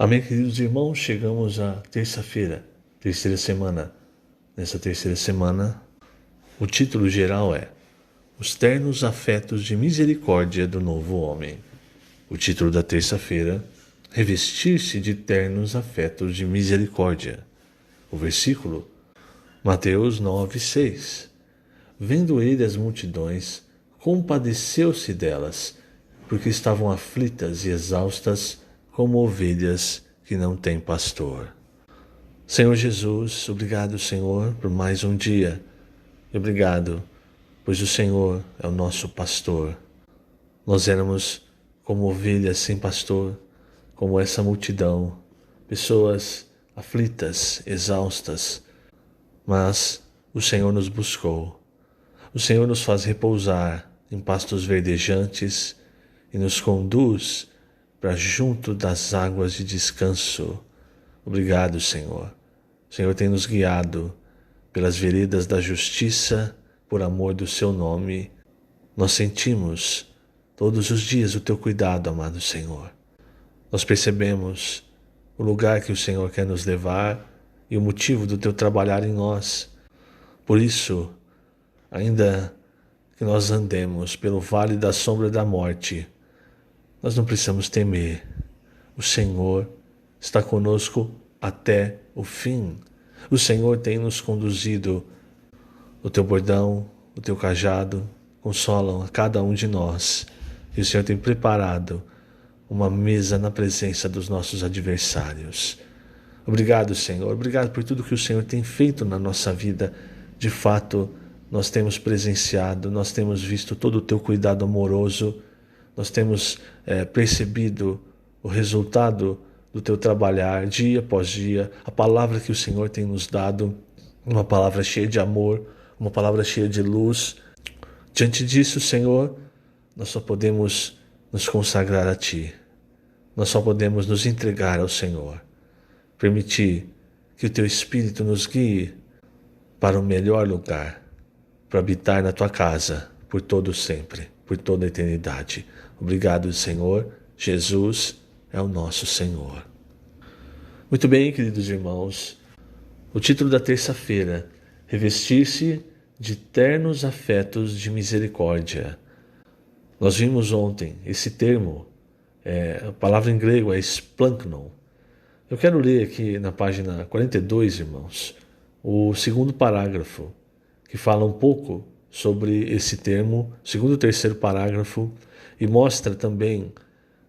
Amém, queridos irmãos, chegamos à terça-feira, terceira semana. Nessa terceira semana, o título geral é Os Ternos Afetos de Misericórdia do Novo Homem. O título da terça-feira, Revestir-se de ternos afetos de misericórdia. O versículo, Mateus 9:6. Vendo ele as multidões, compadeceu-se delas, porque estavam aflitas e exaustas, como ovelhas que não têm pastor. Senhor Jesus, obrigado, Senhor, por mais um dia. Obrigado, pois o Senhor é o nosso pastor. Nós éramos como ovelhas sem pastor, como essa multidão, pessoas aflitas, exaustas, mas o Senhor nos buscou. O Senhor nos faz repousar em pastos verdejantes e nos conduz para junto das águas de descanso. Obrigado, Senhor. O Senhor tem nos guiado pelas veredas da justiça, por amor do seu nome. Nós sentimos todos os dias o teu cuidado, amado Senhor. Nós percebemos o lugar que o Senhor quer nos levar e o motivo do teu trabalhar em nós. Por isso, ainda que nós andemos pelo vale da sombra da morte, nós não precisamos temer. O Senhor está conosco até o fim. O Senhor tem nos conduzido. O teu bordão, o teu cajado consolam a cada um de nós. E o Senhor tem preparado uma mesa na presença dos nossos adversários. Obrigado, Senhor. Obrigado por tudo que o Senhor tem feito na nossa vida. De fato, nós temos presenciado, nós temos visto todo o teu cuidado amoroso. Nós temos percebido o resultado do teu trabalhar dia após dia, a palavra que o Senhor tem nos dado, uma palavra cheia de amor, uma palavra cheia de luz. Diante disso, Senhor, nós só podemos nos consagrar a Ti. Nós só podemos nos entregar ao Senhor. Permitir que o Teu Espírito nos guie para o melhor lugar, para habitar na Tua casa, por todo sempre, por toda a eternidade. Obrigado, Senhor. Jesus é o nosso Senhor. Muito bem, queridos irmãos. O título da terça-feira, Revestir-se de ternos afetos de misericórdia. Nós vimos ontem esse termo, a palavra em grego é splanknon. Eu quero ler aqui na página 42, irmãos, o segundo parágrafo, que fala um pouco sobre esse termo, segundo e terceiro parágrafo, e mostra também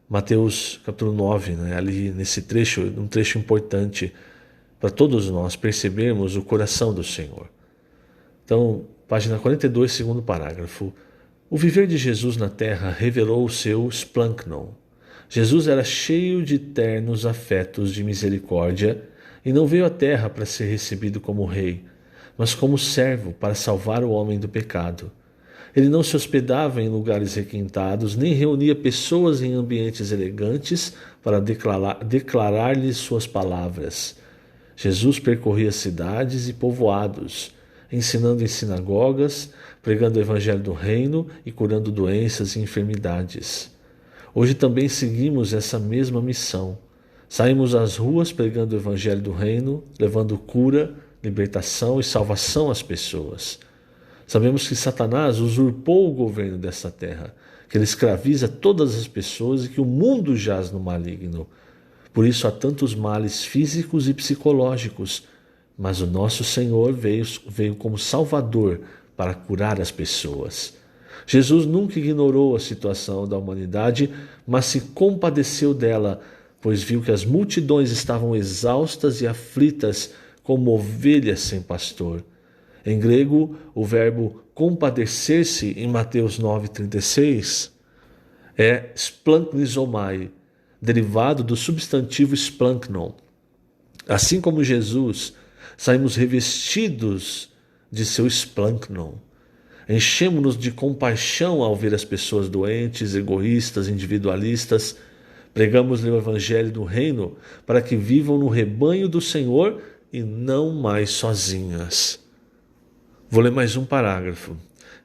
Mateus capítulo 9, ali nesse trecho, um trecho importante para todos nós percebermos o coração do Senhor. Então, página 42, segundo parágrafo. O viver de Jesus na terra revelou o seu splanknon. Jesus era cheio de ternos afetos de misericórdia e não veio à terra para ser recebido como rei, mas como servo para salvar o homem do pecado. Ele não se hospedava em lugares requintados, nem reunia pessoas em ambientes elegantes para declarar-lhes suas palavras. Jesus percorria cidades e povoados, ensinando em sinagogas, pregando o evangelho do reino e curando doenças e enfermidades. Hoje também seguimos essa mesma missão. Saímos às ruas pregando o evangelho do reino, levando cura, libertação e salvação às pessoas. Sabemos que Satanás usurpou o governo dessa terra, que ele escraviza todas as pessoas e que o mundo jaz no maligno. Por isso há tantos males físicos e psicológicos, mas o nosso Senhor veio como Salvador para curar as pessoas. Jesus nunca ignorou a situação da humanidade, mas se compadeceu dela, pois viu que as multidões estavam exaustas e aflitas como ovelhas sem pastor. Em grego, o verbo compadecer-se em Mateus 9:36 é splanknizomai, derivado do substantivo splanknon. Assim como Jesus, saímos revestidos de seu splanknon. Enchemos-nos de compaixão ao ver as pessoas doentes, egoístas, individualistas. Pregamos-lhe o evangelho do reino para que vivam no rebanho do Senhor e não mais sozinhas. Vou ler mais um parágrafo.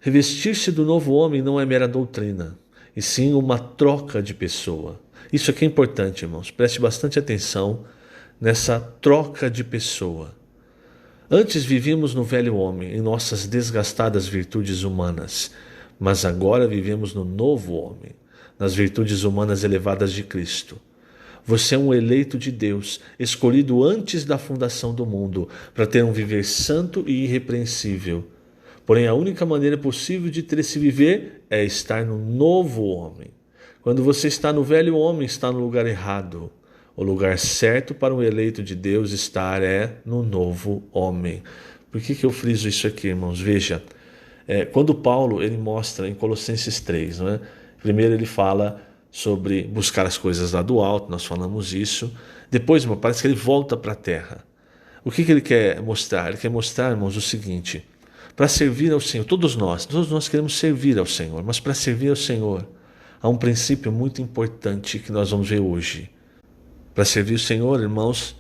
Revestir-se do novo homem não é mera doutrina, e sim uma troca de pessoa. Isso aqui é importante, irmãos. Preste bastante atenção nessa troca de pessoa. Antes vivíamos no velho homem, em nossas desgastadas virtudes humanas, mas agora vivemos no novo homem, nas virtudes humanas elevadas de Cristo. Você é um eleito de Deus, escolhido antes da fundação do mundo, para ter um viver santo e irrepreensível. Porém, a única maneira possível de ter esse viver é estar no novo homem. Quando você está no velho homem, está no lugar errado. O lugar certo para um eleito de Deus estar é no novo homem. Por que eu friso isso aqui, irmãos? Veja, quando Paulo ele mostra em Colossenses 3, não é? Primeiro ele fala sobre buscar as coisas lá do alto, nós falamos isso. Depois, irmão, parece que ele volta para a terra. O que ele quer mostrar? Ele quer mostrar, irmãos, o seguinte: para servir ao Senhor, todos nós queremos servir ao Senhor, mas para servir ao Senhor, há um princípio muito importante que nós vamos ver hoje. Para servir o Senhor, irmãos,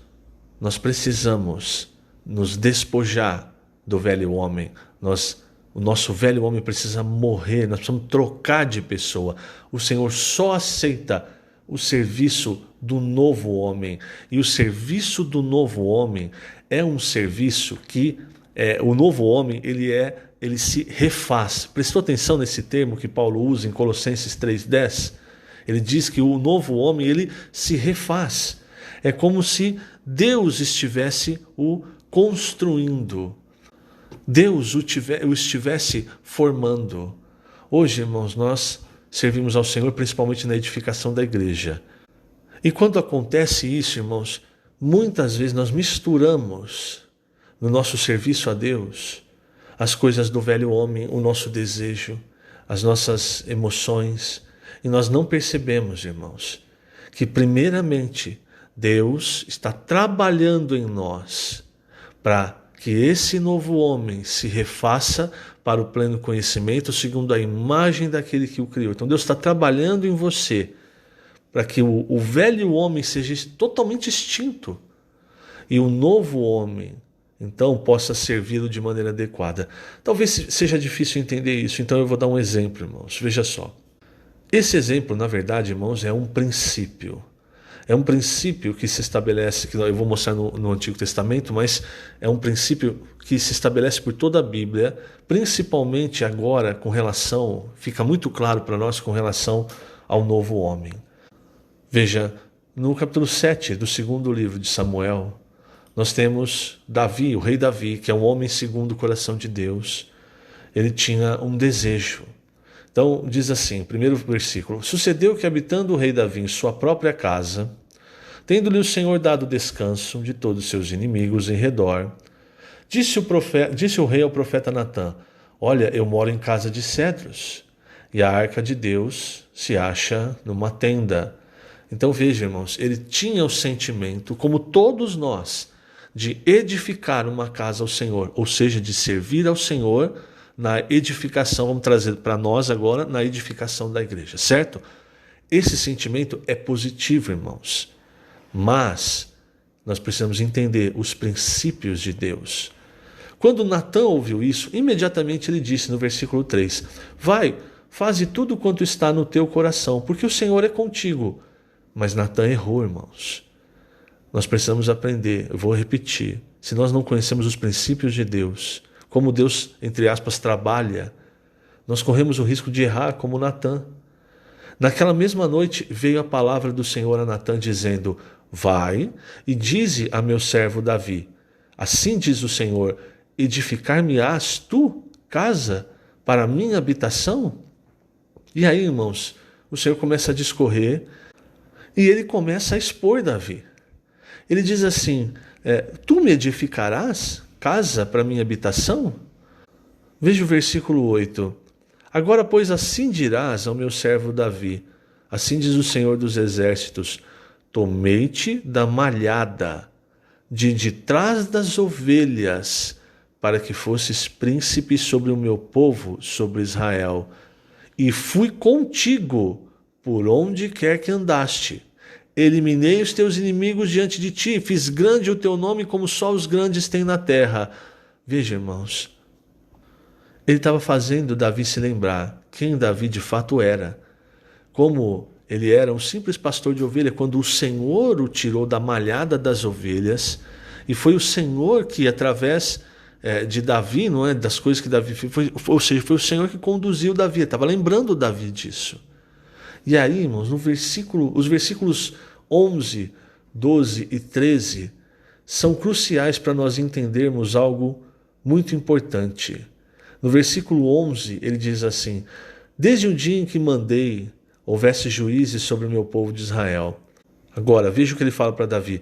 nós precisamos nos despojar do velho homem. O nosso velho homem precisa morrer, nós precisamos trocar de pessoa. O Senhor só aceita o serviço do novo homem. E o serviço do novo homem é um serviço que o novo homem ele se refaz. Prestou atenção nesse termo que Paulo usa em Colossenses 3,10? Ele diz que o novo homem ele se refaz. É como se Deus estivesse o construindo. Deus o estivesse formando. Hoje, irmãos, nós servimos ao Senhor principalmente na edificação da igreja. E quando acontece isso, irmãos, muitas vezes nós misturamos no nosso serviço a Deus as coisas do velho homem, o nosso desejo, as nossas emoções. E nós não percebemos, irmãos, que primeiramente Deus está trabalhando em nós para que esse novo homem se refaça para o pleno conhecimento segundo a imagem daquele que o criou. Então Deus está trabalhando em você para que o velho homem seja totalmente extinto e o novo homem então possa servi-lo de maneira adequada. Talvez seja difícil entender isso, então eu vou dar um exemplo, irmãos. Veja só. Esse exemplo, na verdade, irmãos, é um princípio. É um princípio que se estabelece, que eu vou mostrar no Antigo Testamento, mas é um princípio que se estabelece por toda a Bíblia, principalmente agora com relação, fica muito claro para nós com relação ao novo homem. Veja, no capítulo 7 do segundo livro de Samuel, nós temos Davi, o rei Davi, que é um homem segundo o coração de Deus. Ele tinha um desejo. Então, diz assim, primeiro versículo: Sucedeu que, habitando o rei Davi em sua própria casa, tendo-lhe o Senhor dado descanso de todos os seus inimigos em redor, disse o rei ao profeta Natã: Olha, eu moro em casa de cedros, e a arca de Deus se acha numa tenda. Então veja, irmãos, ele tinha o sentimento, como todos nós, de edificar uma casa ao Senhor, ou seja, de servir ao Senhor na edificação, vamos trazer para nós agora, na edificação da igreja, certo? Esse sentimento é positivo, irmãos, mas nós precisamos entender os princípios de Deus. Quando Natã ouviu isso, imediatamente ele disse no versículo 3, Vai, faze tudo quanto está no teu coração, porque o Senhor é contigo. Mas Natã errou, irmãos. Nós precisamos aprender, eu vou repetir, se nós não conhecemos os princípios de Deus, como Deus, entre aspas, trabalha, nós corremos o risco de errar como Natã. Naquela mesma noite veio a palavra do Senhor a Natã dizendo, Vai e dize a meu servo Davi, assim diz o Senhor, edificar-me-ás tu casa para a minha habitação? E aí, irmãos, o Senhor começa a discorrer e ele começa a expor Davi. Ele diz assim, tu me edificarás casa para minha habitação? Veja o versículo 8. Agora, pois, assim dirás ao meu servo Davi, assim diz o Senhor dos Exércitos, tomei-te da malhada, de trás das ovelhas, para que fosses príncipe sobre o meu povo, sobre Israel. E fui contigo por onde quer que andaste. Eliminei os teus inimigos diante de ti, fiz grande o teu nome como só os grandes têm na terra. Veja, irmãos, ele estava fazendo Davi se lembrar quem Davi de fato era, como ele era um simples pastor de ovelha quando o Senhor o tirou da malhada das ovelhas, e foi o Senhor que, através de Davi, não é, das coisas que Davi fez, ou seja, foi o Senhor que conduziu Davi, estava lembrando Davi disso. E aí, irmãos, os versículos 11, 12 e 13 são cruciais para nós entendermos algo muito importante. No versículo 11, ele diz assim: desde o dia em que mandei houvesse juízes sobre o meu povo de Israel. Agora, veja o que ele fala para Davi: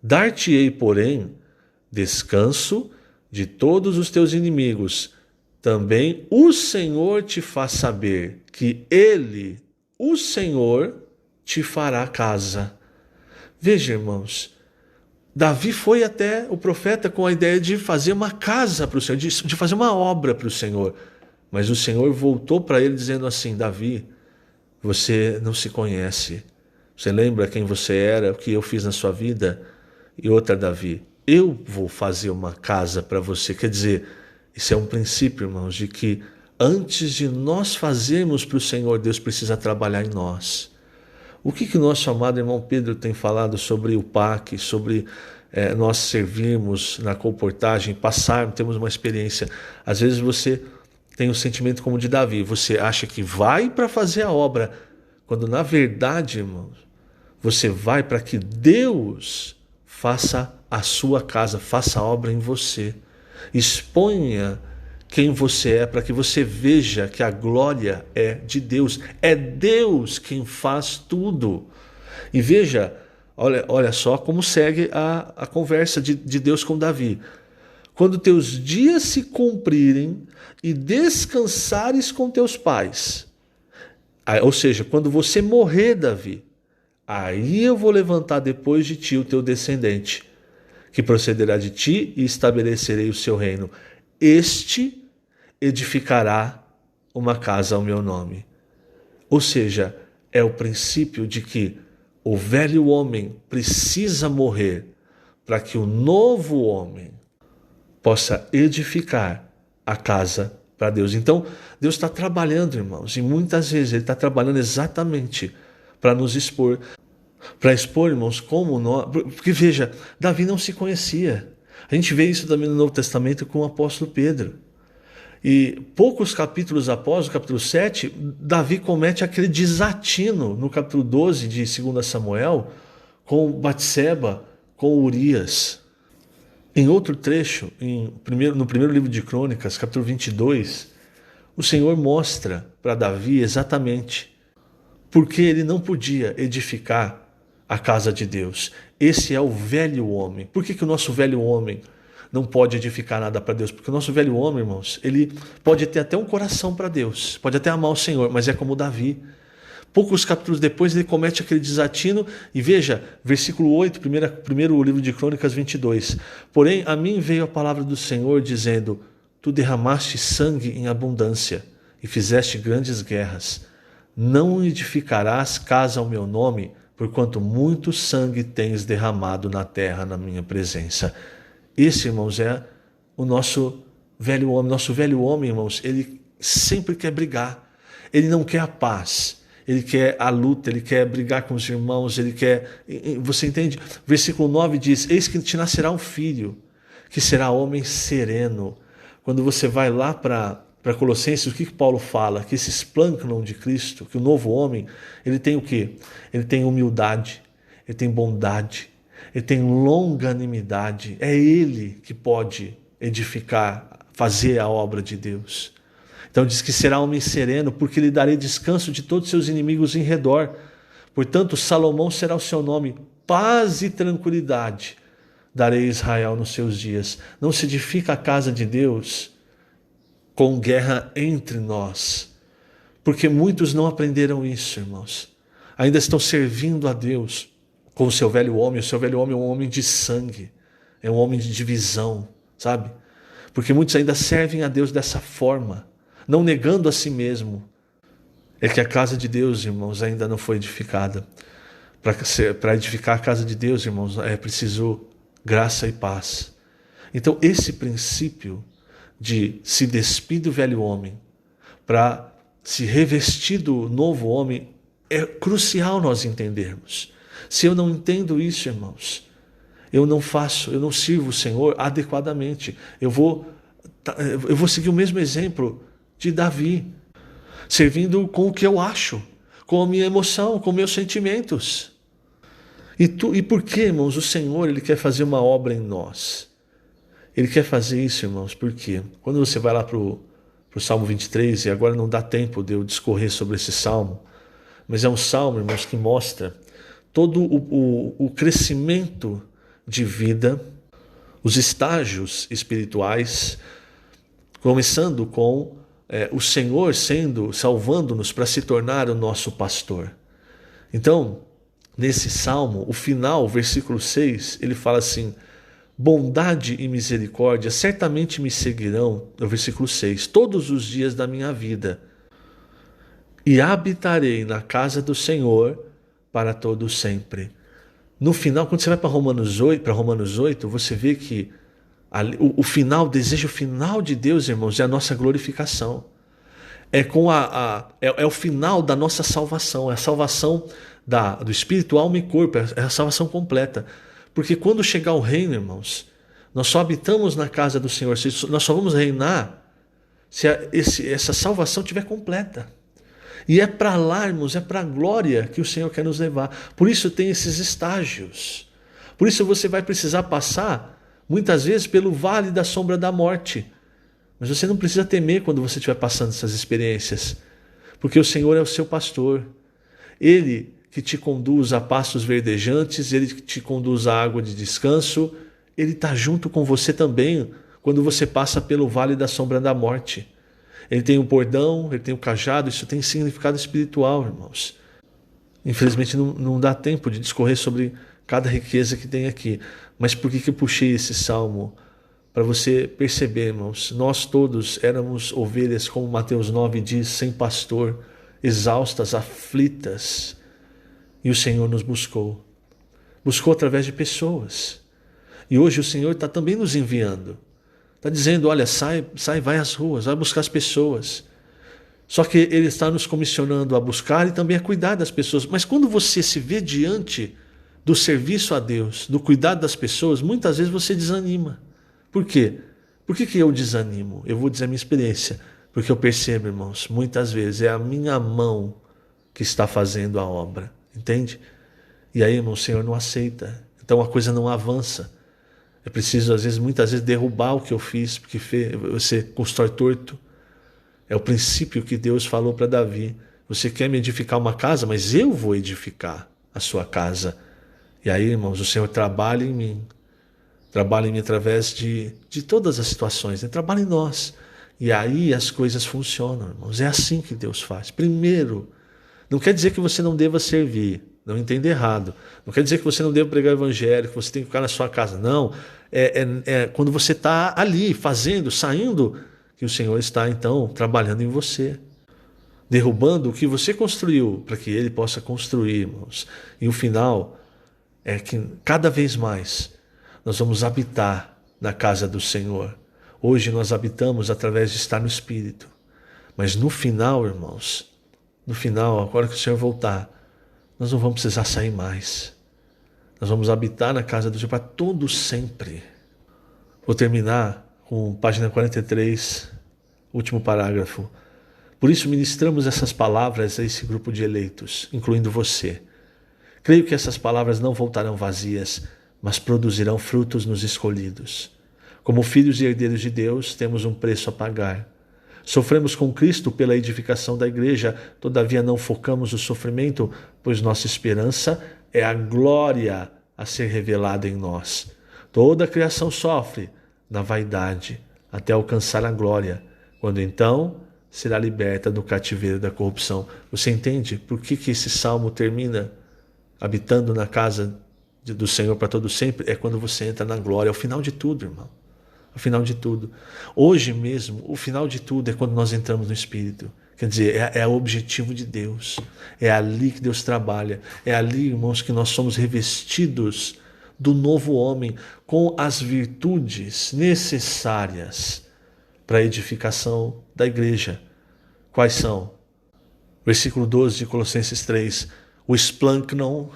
dar-te-ei, porém, descanso de todos os teus inimigos. Também o Senhor te faz saber que ele, o Senhor, te fará casa. Veja, irmãos, Davi foi até o profeta com a ideia de fazer uma casa para o Senhor, de fazer uma obra para o Senhor. Mas o Senhor voltou para ele dizendo assim: Davi, você não se conhece. Você lembra quem você era, o que eu fiz na sua vida? E outra, Davi, eu vou fazer uma casa para você. Quer dizer, isso é um princípio, irmãos, de que antes de nós fazermos para o Senhor, Deus precisa trabalhar em nós. O que o nosso amado irmão Pedro tem falado sobre o PAC, sobre nós servirmos na comportagem, passarmos, temos uma experiência. Às vezes você tem um sentimento como o de Davi, você acha que vai para fazer a obra, quando na verdade, irmãos, você vai para que Deus faça a sua casa, faça a obra em você. Exponha quem você é, para que você veja que a glória é de Deus. É Deus quem faz tudo. E veja, olha só como segue a conversa de Deus com Davi. Quando teus dias se cumprirem e descansares com teus pais, ou seja, quando você morrer, Davi, aí eu vou levantar depois de ti o teu descendente, que procederá de ti, e estabelecerei o seu reino. Este edificará uma casa ao meu nome. Ou seja, é o princípio de que o velho homem precisa morrer para que o novo homem possa edificar a casa para Deus. Então, Deus está trabalhando, irmãos, e muitas vezes Ele está trabalhando exatamente para nos expor. Para expor, irmãos, como nós... Porque veja, Davi não se conhecia. A gente vê isso também no Novo Testamento com o apóstolo Pedro. E poucos capítulos após, o capítulo 7, Davi comete aquele desatino no capítulo 12 de 2 Samuel, com Batseba, com Urias. Em outro trecho, no primeiro livro de Crônicas, capítulo 22, o Senhor mostra para Davi exatamente porque ele não podia edificar a casa de Deus. Esse é o velho homem. Por que o nosso velho homem não pode edificar nada para Deus? Porque o nosso velho homem, irmãos, ele pode ter até um coração para Deus, pode até amar o Senhor, mas é como Davi. Poucos capítulos depois ele comete aquele desatino, e veja, versículo 8, primeiro livro de Crônicas 22. Porém, a mim veio a palavra do Senhor dizendo: tu derramaste sangue em abundância e fizeste grandes guerras. Não edificarás casa ao meu nome, porquanto muito sangue tens derramado na terra na minha presença. Esse, irmãos, é o nosso velho homem. Nosso velho homem, irmãos, ele sempre quer brigar. Ele não quer a paz. Ele quer a luta, ele quer brigar com os irmãos, ele quer... Você entende? Versículo 9 diz: eis que te nascerá um filho, que será homem sereno. Quando você vai lá para Colossenses, o que Paulo fala? Que esse esplâncnon de Cristo, que o novo homem, ele tem o quê? Ele tem humildade, ele tem bondade, ele tem longanimidade. É ele que pode edificar, fazer a obra de Deus. Então diz que será homem sereno, porque lhe darei descanso de todos os seus inimigos em redor. Portanto, Salomão será o seu nome. Paz e tranquilidade darei a Israel nos seus dias. Não se edifica a casa de Deus com guerra entre nós, porque muitos não aprenderam isso, irmãos. Ainda estão servindo a Deus com o seu velho homem. O seu velho homem é um homem de sangue, é um homem de divisão, sabe? Porque muitos ainda servem a Deus dessa forma, não negando a si mesmo. É que a casa de Deus, irmãos, ainda não foi edificada. Para edificar a casa de Deus, irmãos, é preciso graça e paz. Então, esse princípio de se despir do velho homem para se revestir do novo homem é crucial nós entendermos. Se eu não entendo isso, irmãos, eu não sirvo o Senhor adequadamente. Eu vou seguir o mesmo exemplo de Davi, servindo com o que eu acho, com a minha emoção, com meus sentimentos. E por que, irmãos, o Senhor ele quer fazer uma obra em nós? Ele quer fazer isso, irmãos, porque quando você vai lá para o Salmo 23, e agora não dá tempo de eu discorrer sobre esse salmo, mas é um salmo, irmãos, que mostra todo o crescimento de vida, os estágios espirituais, começando com o Senhor salvando-nos para se tornar o nosso pastor. Então, nesse salmo, o final, o versículo 6, ele fala assim: bondade e misericórdia certamente me seguirão, no versículo 6, todos os dias da minha vida, e habitarei na casa do Senhor para todo sempre. No final, quando você vai para Romanos 8, você vê que o desejo final de Deus, irmãos, é a nossa glorificação. É o final da nossa salvação, é a salvação do espírito, alma e corpo, é a salvação completa. Porque quando chegar o reino, irmãos, nós só habitamos na casa do Senhor, nós só vamos reinar se essa salvação estiver completa. E é para lá, irmãos, é para a glória que o Senhor quer nos levar. Por isso tem esses estágios. Por isso você vai precisar passar, muitas vezes, pelo vale da sombra da morte. Mas você não precisa temer quando você estiver passando essas experiências, porque o Senhor é o seu pastor. Ele que te conduz a pastos verdejantes, Ele que te conduz à água de descanso, Ele está junto com você também quando você passa pelo vale da sombra da morte. Ele tem o bordão, Ele tem o cajado, isso tem significado espiritual, irmãos. Infelizmente não dá tempo de discorrer sobre cada riqueza que tem aqui. Mas por que eu puxei esse salmo? Para você perceber, irmãos, nós todos éramos ovelhas, como Mateus 9 diz, sem pastor, exaustas, aflitas. E o Senhor nos buscou. Buscou através de pessoas. E hoje o Senhor está também nos enviando. Está dizendo, olha, sai, vai às ruas, vai buscar as pessoas. Só que Ele está nos comissionando a buscar e também a cuidar das pessoas. Mas quando você se vê diante do serviço a Deus, do cuidado das pessoas, muitas vezes você desanima. Por quê? Por que eu desanimo? Eu vou dizer a minha experiência. Porque eu percebo, irmãos, muitas vezes é a minha mão que está fazendo a obra. Entende? E aí, irmão, o Senhor não aceita. Então a coisa não avança. É preciso, muitas vezes, derrubar o que eu fiz, porque você constrói torto. É o princípio que Deus falou para Davi. Você quer me edificar uma casa, mas eu vou edificar a sua casa. E aí, irmãos, o Senhor trabalha em mim. Trabalha em mim através de todas as situações. Ele trabalha em nós. E aí as coisas funcionam, irmãos. É assim que Deus faz. Primeiro, não quer dizer que você não deva servir. Não entenda errado. Não quer dizer que você não deva pregar o evangelho, que você tem que ficar na sua casa. Não. É quando você está ali, fazendo, saindo, que o Senhor está, então, trabalhando em você. Derrubando o que você construiu, para que Ele possa construir, irmãos. E o final é que cada vez mais nós vamos habitar na casa do Senhor. Hoje nós habitamos através de estar no Espírito. Mas no final, irmãos, no final, agora que o Senhor voltar, nós não vamos precisar sair mais. Nós vamos habitar na casa do Senhor para todo sempre. Vou terminar com página 43, último parágrafo. Por isso ministramos essas palavras a esse grupo de eleitos, incluindo você. Creio que essas palavras não voltarão vazias, mas produzirão frutos nos escolhidos. Como filhos e herdeiros de Deus, temos um preço a pagar. Sofremos com Cristo pela edificação da igreja, todavia não focamos o sofrimento, pois nossa esperança é a glória a ser revelada em nós. Toda a criação sofre na vaidade, até alcançar a glória, quando então será liberta do cativeiro da corrupção. Você entende por que esse salmo termina habitando na casa do Senhor para todo sempre? É quando você entra na glória, é o final de tudo, irmão. O final de tudo. Hoje mesmo, o final de tudo é quando nós entramos no Espírito. Quer dizer, é o objetivo de Deus. É ali que Deus trabalha. É ali, irmãos, que nós somos revestidos do novo homem com as virtudes necessárias para a edificação da igreja. Quais são? Versículo 12 de Colossenses 3, o esplancnon,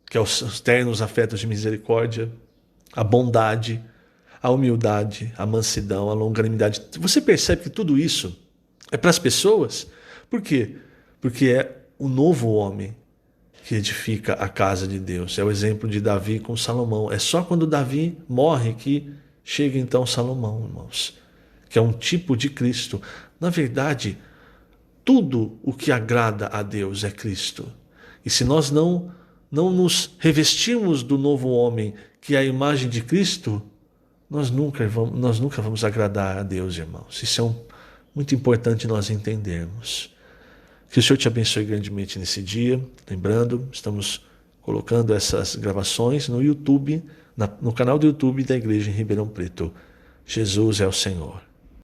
que é os ternos afetos de misericórdia, a bondade, a humildade, a mansidão, a longanimidade. Você percebe que tudo isso é para as pessoas? Por quê? Porque é o novo homem que edifica a casa de Deus. É o exemplo de Davi com Salomão. É só quando Davi morre que chega então Salomão, irmãos, que é um tipo de Cristo. Na verdade, tudo o que agrada a Deus é Cristo. E se nós não nos revestirmos do novo homem, que é a imagem de Cristo, nós nunca vamos agradar a Deus, irmãos. Isso é muito importante nós entendermos. Que o Senhor te abençoe grandemente nesse dia. Lembrando, estamos colocando essas gravações no YouTube, no canal do YouTube da Igreja em Ribeirão Preto. Jesus é o Senhor.